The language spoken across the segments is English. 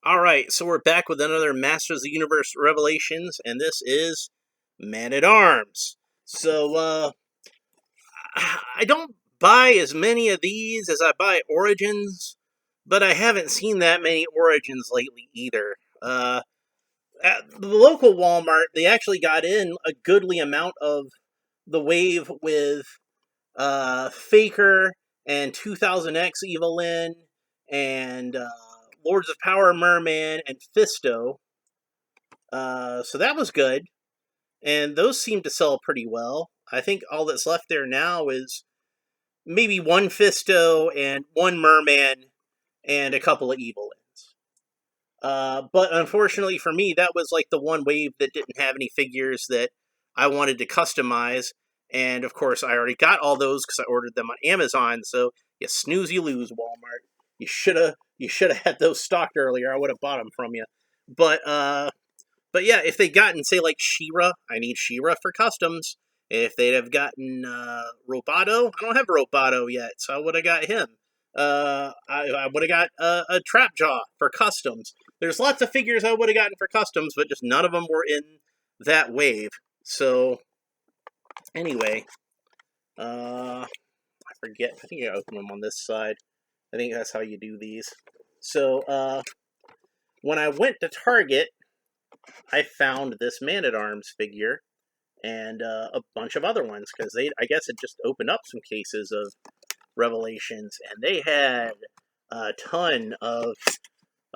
Alright, so we're back with another Masters of the Universe Revelations, and this is Man-at-Arms. I don't buy as many of these as I buy Origins, but I haven't seen that many Origins lately either. At the local Walmart, they actually got in a goodly amount of the wave with Faker and 2000X Evelyn and Lords of Power Merman and Fisto. So that was good, and those seem to sell pretty well. I think all that's left there now is maybe one Fisto and one Merman and a couple of Evelynns. But unfortunately for me, that was like the one wave that didn't have any figures that I wanted to customize. And of course, I already got all those because I ordered them on Amazon. So you snooze, you lose, Walmart. You should have had those stocked earlier. I would have bought them from you. But yeah, if they'd gotten, say, like She-Ra, I need She-Ra for customs. If they'd have gotten Roboto, I don't have Roboto yet, so I would have got him. I would have got a Trapjaw for customs. There's lots of figures I would have gotten for customs, but just none of them were in that wave. So, anyway, I forget. I think I open them on this side. I think that's how you do these. So, when I went to Target, I found this Man-at-Arms figure and a bunch of other ones because I guess it just opened up some cases of Revelations, and they had a ton of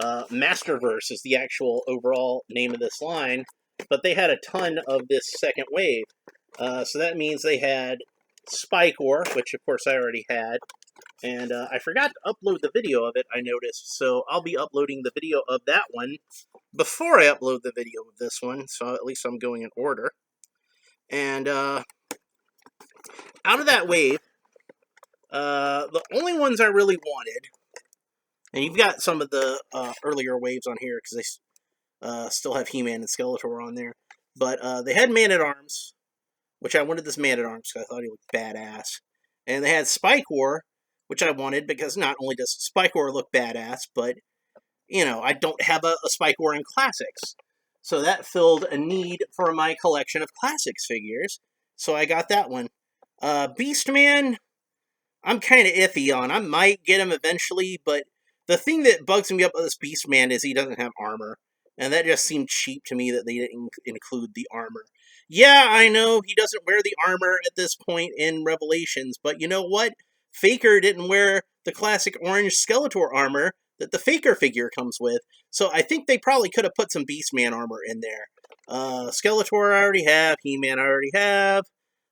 Masterverse is the actual overall name of this line, but they had a ton of this second wave. So that means they had Spikor, which of course I already had, and I forgot to upload the video of it, I noticed, so I'll be uploading the video of that one before I upload the video of this one, so at least I'm going in order. And out of that wave, the only ones I really wanted, and you've got some of the earlier waves on here because they still have He-Man and Skeletor on there, but they had Man-at-Arms, which I wanted this Man-at-Arms because I thought he looked badass, and they had Spikor, which I wanted because not only does Spikor look badass, but you know, I don't have a Spikor in Classics. So that filled a need for my collection of Classics figures. So I got that one. Beastman, I'm kind of iffy on. I might get him eventually, but the thing that bugs me up with this Beastman is he doesn't have armor. And that just seemed cheap to me that they didn't include the armor. Yeah, I know he doesn't wear the armor at this point in Revelations, but you know what? Faker didn't wear the classic orange Skeletor armor that the Faker figure comes with. So I think they probably could have put some Beastman armor in there. Skeletor I already have. He-Man I already have.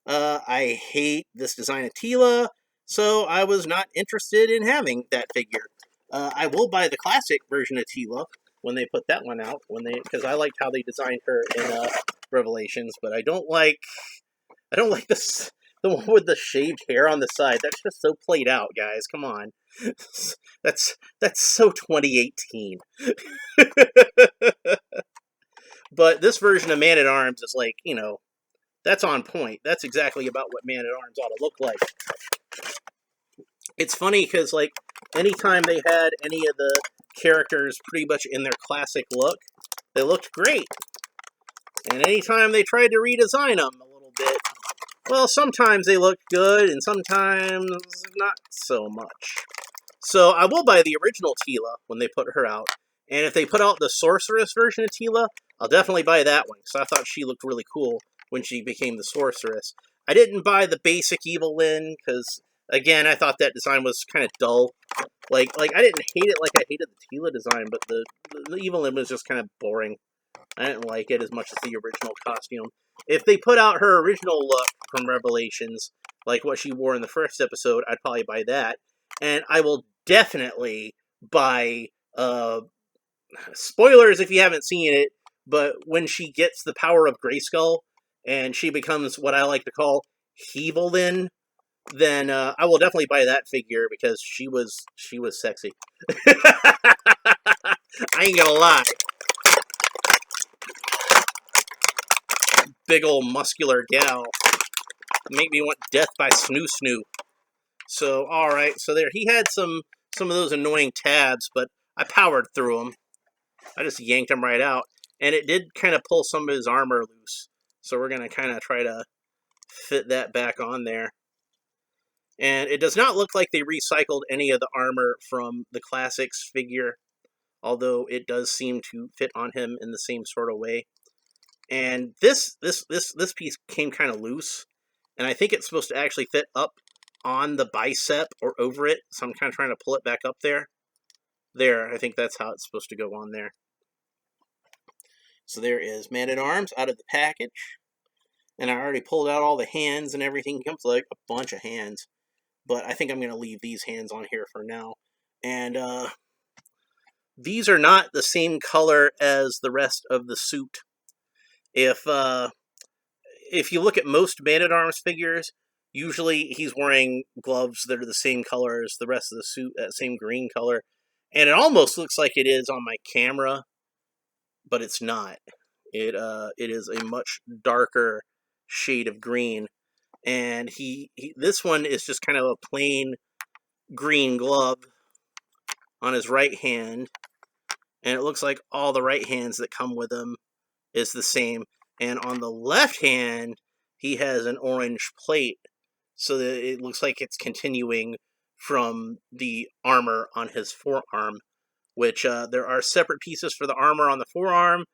I hate this design of Teela, so I was not interested in having that figure. I will buy the classic version of Teela when they put that one out, because I liked how they designed her in Revelations, but I don't like this. The one with the shaved hair on the side. That's just so played out, guys. Come on. That's so 2018. But this version of Man-at-Arms is like, you know, that's on point. That's exactly about what Man-at-Arms ought to look like. It's funny because, like, anytime they had any of the characters pretty much in their classic look, they looked great. And anytime they tried to redesign them a little bit, well, sometimes they look good, and sometimes not so much. So I will buy the original Teela when they put her out. And if they put out the Sorceress version of Teela, I'll definitely buy that one, because I thought she looked really cool when she became the Sorceress. I didn't buy the basic Evelyn, because, again, I thought that design was kind of dull. Like I didn't hate it like I hated the Teela design, but the Evelyn was just kind of boring. I didn't like it as much as the original costume. If they put out her original look from Revelations, like what she wore in the first episode, I'd probably buy that. And I will definitely buy, spoilers if you haven't seen it, but when she gets the power of Grayskull, and she becomes what I like to call Hevelyn, then I will definitely buy that figure, because she was sexy. I ain't gonna lie. Big old muscular gal. Make me want death by Snoo Snoo. So, alright, so there. He had some of those annoying tabs, but I powered through them. I just yanked him right out, and it did kind of pull some of his armor loose. So we're going to kind of try to fit that back on there. And it does not look like they recycled any of the armor from the Classics figure, although it does seem to fit on him in the same sort of way. And this piece came kind of loose, and I think it's supposed to actually fit up on the bicep or over it, so I'm kind of trying to pull it back up there. There, I think that's how it's supposed to go on there. So there is Man-at-Arms out of the package. And I already pulled out all the hands and everything. It comes like a bunch of hands. But I think I'm going to leave these hands on here for now. And these are not the same color as the rest of the suit. If you look at most Man-at-Arms figures, usually he's wearing gloves that are the same color as the rest of the suit, that same green color. And it almost looks like it is on my camera, but it's not. It is a much darker shade of green. And this one is just kind of a plain green glove on his right hand. And it looks like all the right hands that come with him is the same. And on the left hand, he has an orange plate, so that it looks like it's continuing from the armor on his forearm, which there are separate pieces for the armor on the forearm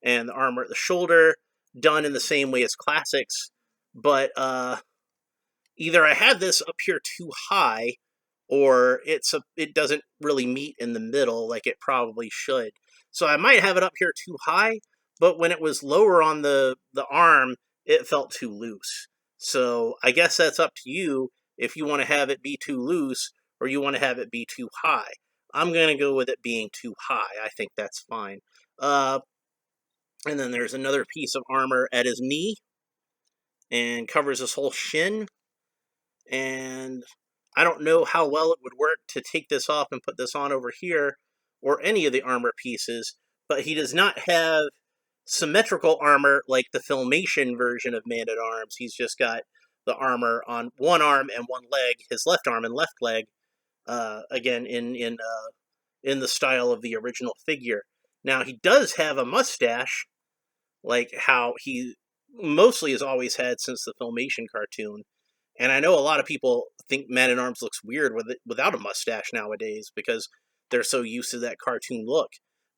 and the armor at the shoulder, done in the same way as Classics. But either I have this up here too high, or it doesn't really meet in the middle like it probably should. So I might have it up here too high, but when it was lower on the arm, it felt too loose. So I guess that's up to you if you want to have it be too loose or you want to have it be too high. I'm going to go with it being too high. I think that's fine. And then there's another piece of armor at his knee and covers his whole shin. And I don't know how well it would work to take this off and put this on over here, or any of the armor pieces, but he does not have symmetrical armor like the Filmation version of Man-at-Arms. He's just got the armor on one arm and one leg, his left arm and left leg, again in the style of the original figure. Now, he does have a mustache, like how he mostly has always had since the Filmation cartoon. And I know a lot of people think Man-at-Arms looks weird without a mustache nowadays because they're so used to that cartoon look.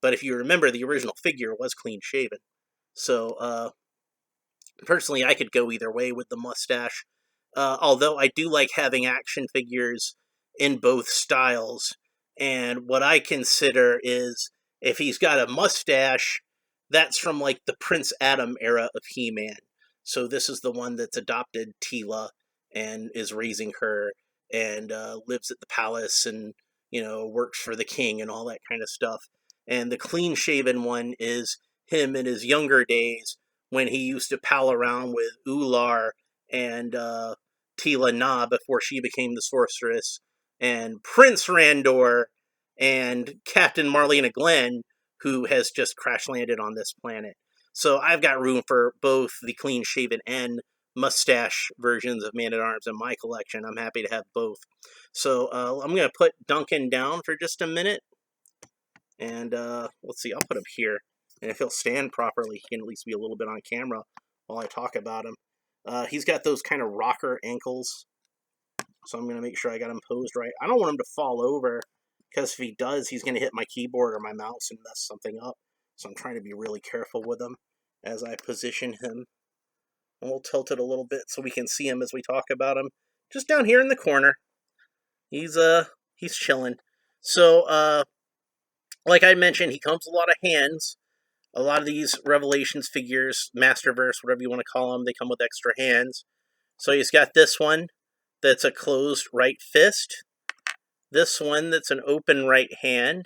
But if you remember, the original figure was clean-shaven. So, personally, I could go either way with the mustache. Although I do like having action figures in both styles. And what I consider is, if he's got a mustache, that's from like the Prince Adam era of He-Man. So this is the one that's adopted Teela and is raising her and lives at the palace and, works for the king and all that kind of stuff. And the clean-shaven one is him in his younger days when he used to pal around with Ular and Teela Na before she became the sorceress, and Prince Randor and Captain Marlena Glenn, who has just crash-landed on this planet. So I've got room for both the clean-shaven and mustache versions of Man-at-Arms in my collection. I'm happy to have both. So I'm going to put Duncan down for just a minute. And let's see, I'll put him here. And if he'll stand properly, he can at least be a little bit on camera while I talk about him. He's got those kind of rocker ankles. So I'm going to make sure I got him posed right. I don't want him to fall over, because if he does, he's going to hit my keyboard or my mouse and mess something up. So I'm trying to be really careful with him as I position him. And we'll tilt it a little bit so we can see him as we talk about him. Just down here in the corner. He's chilling. So, like I mentioned, he comes with a lot of hands. A lot of these Revelations figures, Masterverse, whatever you want to call them, they come with extra hands. So he's got this one that's a closed right fist. This one that's an open right hand.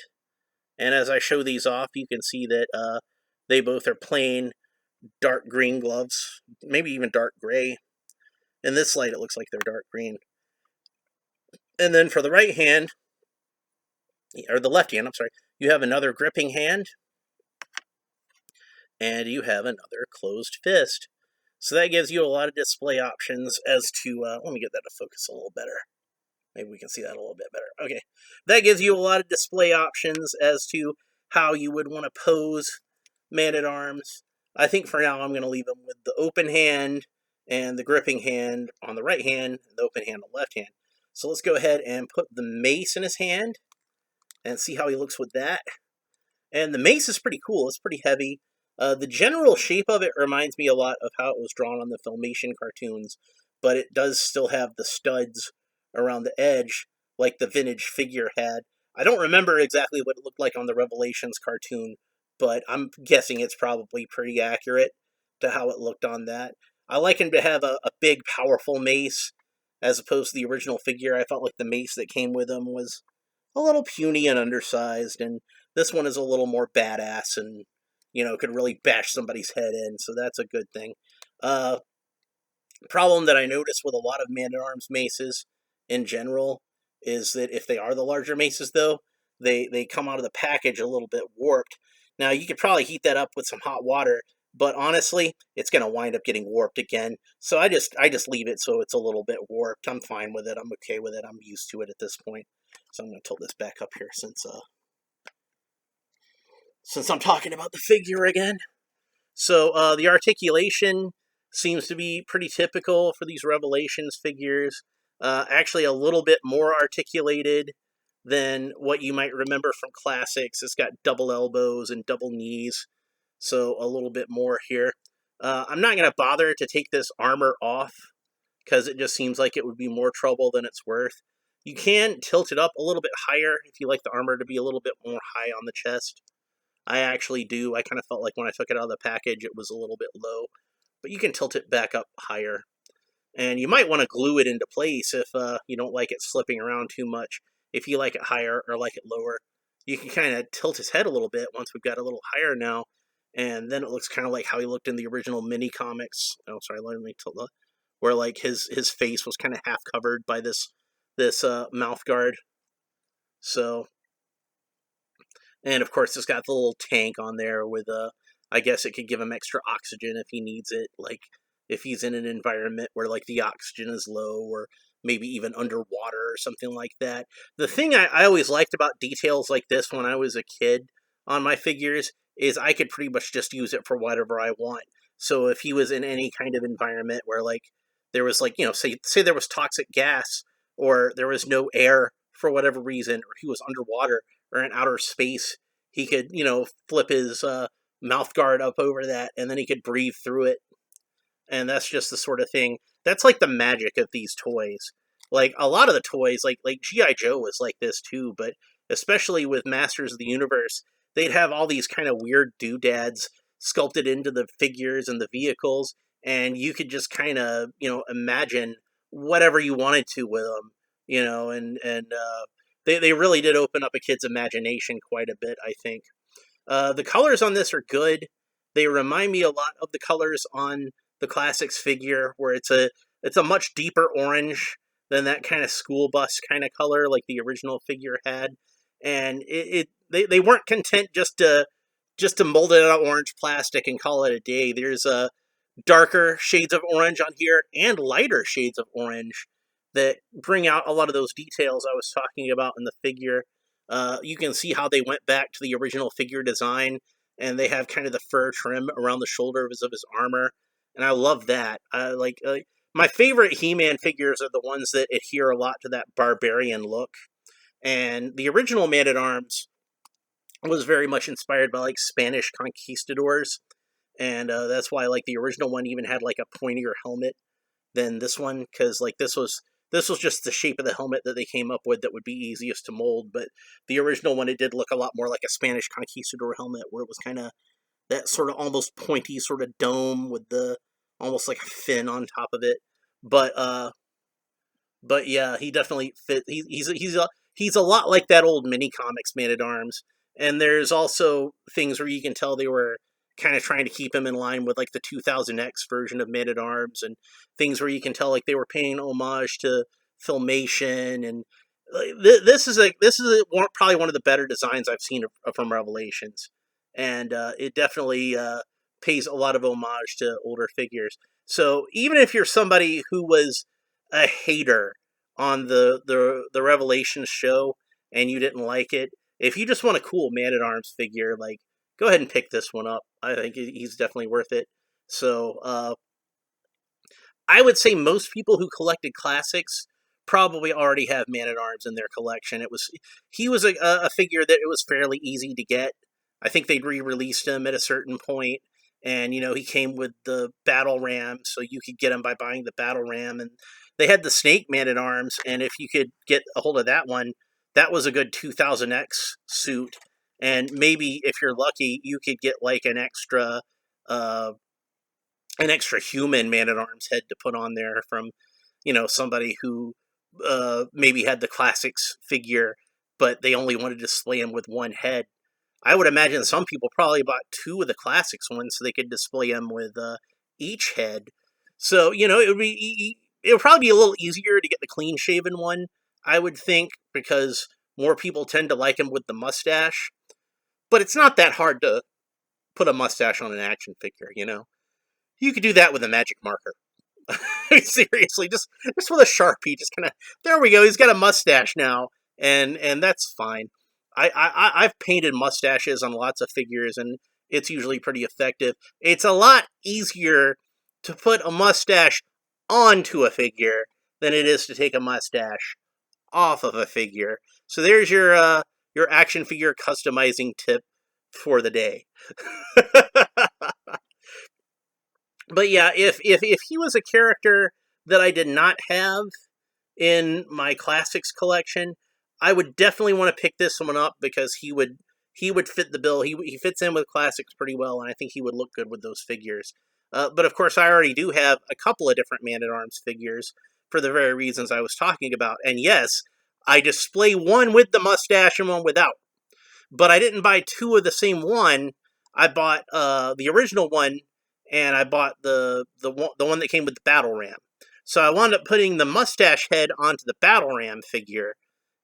And as I show these off, you can see that they both are plain dark green gloves, maybe even dark gray. In this light, it looks like they're dark green. And then for the right hand, or the left hand, I'm sorry, you have another gripping hand, and you have another closed fist. So that gives you a lot of display options as to, let me get that to focus a little better. Maybe we can see that a little bit better. Okay. That gives you a lot of display options as to how you would want to pose Man-at-Arms. I think for now I'm going to leave him with the open hand and the gripping hand on the right hand, and the open hand on the left hand. So let's go ahead and put the mace in his hand and see how he looks with that. And the mace is pretty cool. It's pretty heavy. The general shape of it reminds me a lot of how it was drawn on the Filmation cartoons, but it does still have the studs around the edge like the vintage figure had. I don't remember exactly what it looked like on the Revelations cartoon, but I'm guessing it's probably pretty accurate to how it looked on that. I like him to have a big, powerful mace as opposed to the original figure. I felt like the mace that came with him was a little puny and undersized, and this one is a little more badass and, could really bash somebody's head in, so that's a good thing. Uh, Problem that I notice with a lot of Man-at-Arms maces in general is that if they are the larger maces, though, they come out of the package a little bit warped. Now, you could probably heat that up with some hot water, but honestly, it's going to wind up getting warped again. So I just leave it so it's a little bit warped. I'm fine with it. I'm okay with it. I'm used to it at this point. So I'm going to tilt this back up here since I'm talking about the figure again. So the articulation seems to be pretty typical for these Revelations figures. Actually, a little bit more articulated than what you might remember from classics. It's got double elbows and double knees, so a little bit more here. I'm not going to bother to take this armor off because it just seems like it would be more trouble than it's worth. You can tilt it up a little bit higher if you like the armor to be a little bit more high on the chest. I actually do. I kind of felt like when I took it out of the package, it was a little bit low. But you can tilt it back up higher. And you might want to glue it into place if you don't like it slipping around too much. If you like it higher or like it lower, you can kind of tilt his head a little bit once we've got a little higher now. And then it looks kind of like how he looked in the original mini comics. Oh, sorry, let me tilt up. Where like his face was kind of half covered by this mouth guard. So, and of course, it's got the little tank on there with I guess it could give him extra oxygen if he needs it, like if he's in an environment where like the oxygen is low or maybe even underwater or something like that. The thing I always liked about details like this when I was a kid on my figures is I could pretty much just use it for whatever I want. So if he was in any kind of environment where like there was like, say there was toxic gas or there was no air for whatever reason, or he was underwater or in outer space, he could, flip his mouth guard up over that and then he could breathe through it. And that's just the sort of thing. That's like the magic of these toys. Like a lot of the toys, like G.I. Joe was like this too, but especially with Masters of the Universe, they'd have all these kind of weird doodads sculpted into the figures and the vehicles, and you could just kind of, imagine whatever you wanted to with them, and they really did open up a kid's imagination quite a bit, I think. The colors on this are good. They remind me a lot of the colors on the classics figure, where it's a much deeper orange than that kind of school bus kind of color like the original figure had. And they weren't content just to mold it out of orange plastic and call it a day. There's darker shades of orange on here and lighter shades of orange that bring out a lot of those details I was talking about in the figure. You can see how they went back to the original figure design, and they have kind of the fur trim around the shoulders of his armor, and I love that. My favorite He-Man figures are the ones that adhere a lot to that barbarian look, and the original Man-at-Arms was very much inspired by like Spanish conquistadors, and that's why like the original one even had like a pointier helmet than this one, because like this was just the shape of the helmet that they came up with that would be easiest to mold. But the original one, it did look a lot more like a Spanish conquistador helmet, where it was kind of that sort of almost pointy sort of dome with the almost like a fin on top of it. But yeah, he definitely fit. He's a lot like that old mini comics Man-at-Arms. And there's also things where you can tell they were kind of trying to keep him in line with like the 2000X version of Man-at-Arms, and things where you can tell like they were paying homage to Filmation. And probably one of the better designs I've seen from Revelations, and it definitely pays a lot of homage to older figures. So even if you're somebody who was a hater on the Revelations show and you didn't like it, if you just want a cool Man-at-Arms figure, like, go ahead and pick this one up. I think he's definitely worth it. So, I would say most people who collected classics probably already have Man-at-Arms in their collection. He was a figure that it was fairly easy to get. I think they'd re-released him at a certain point, and he came with the Battle Ram, so you could get him by buying the Battle Ram, and they had the Snake Man-at-Arms, and if you could get a hold of that one, that was a good 2000X suit, and maybe if you're lucky, you could get like uh, an extra human Man-at-Arms head to put on there from, somebody who maybe had the classics figure, but they only wanted to display him with one head. I would imagine some people probably bought two of the classics ones so they could display them with each head. So it would probably be a little easier to get the clean shaven one, I would think, because more people tend to like him with the mustache. But it's not that hard to put a mustache on an action figure. You could do that with a magic marker. Seriously, just with a Sharpie, just kind of, there we go. He's got a mustache now, and that's fine. I've painted mustaches on lots of figures, and it's usually pretty effective. It's a lot easier to put a mustache onto a figure than it is to take a mustache off of a figure. So there's your action figure customizing tip for the day. But yeah, if he was a character that I did not have in my classics collection, I would definitely want to pick this one up because he would fit the bill. He fits in with classics pretty well, and I think he would look good with those figures. But of course, I already do have a couple of different Man-at-Arms figures for the very reasons I was talking about. And yes, I display one with the mustache and one without. But I didn't buy two of the same one. I bought the original one, and I bought the one that came with the Battle Ram. So I wound up putting the mustache head onto the Battle Ram figure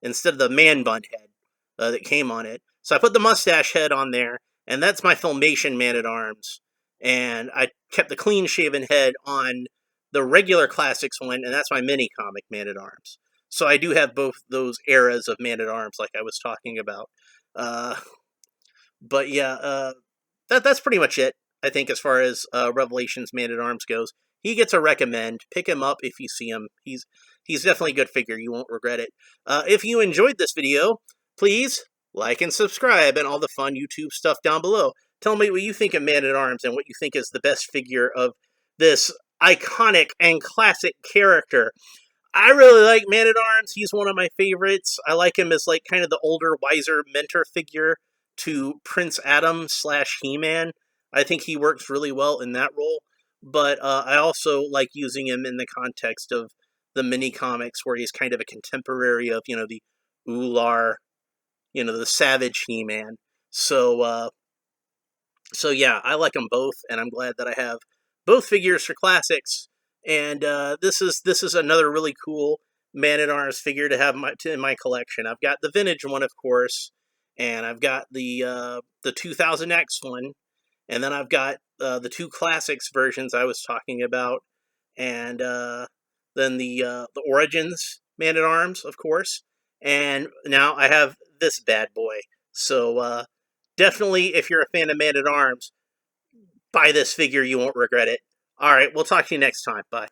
instead of the man bun head that came on it. So I put the mustache head on there, and that's my Filmation Man-at-Arms. And I kept the clean shaven head on the regular classics one, and that's my mini comic Man-at-Arms. So I do have both those eras of Man-at-Arms, like I was talking about. Uh, but yeah, that's pretty much it. I think as far as Revelations Man-at-Arms goes, he gets a recommend. Pick him up if you see him. He's definitely a good figure. You won't regret it. If you enjoyed this video, please like and subscribe and all the fun YouTube stuff down below. Tell me what you think of Man-at-Arms and what you think is the best figure of this iconic and classic character. I really like Man-at-Arms. He's one of my favorites. I like him as like kind of the older, wiser mentor figure to Prince Adam / He-Man. I think he works really well in that role. But I also like using him in the context of the mini comics where he's kind of a contemporary of, the Ular, the Savage He-Man. So yeah, I like them both, and I'm glad that I have both figures for classics. And this is another really cool Man-at-Arms figure to have in my collection. I've got the vintage one, of course, and I've got the 2000X one, and then I've got the two classics versions I was talking about, and then the Origins Man-at-Arms, of course, and now I have this bad boy. So definitely, if you're a fan of Man-at-Arms, buy this figure. You won't regret it. All right, we'll talk to you next time. Bye.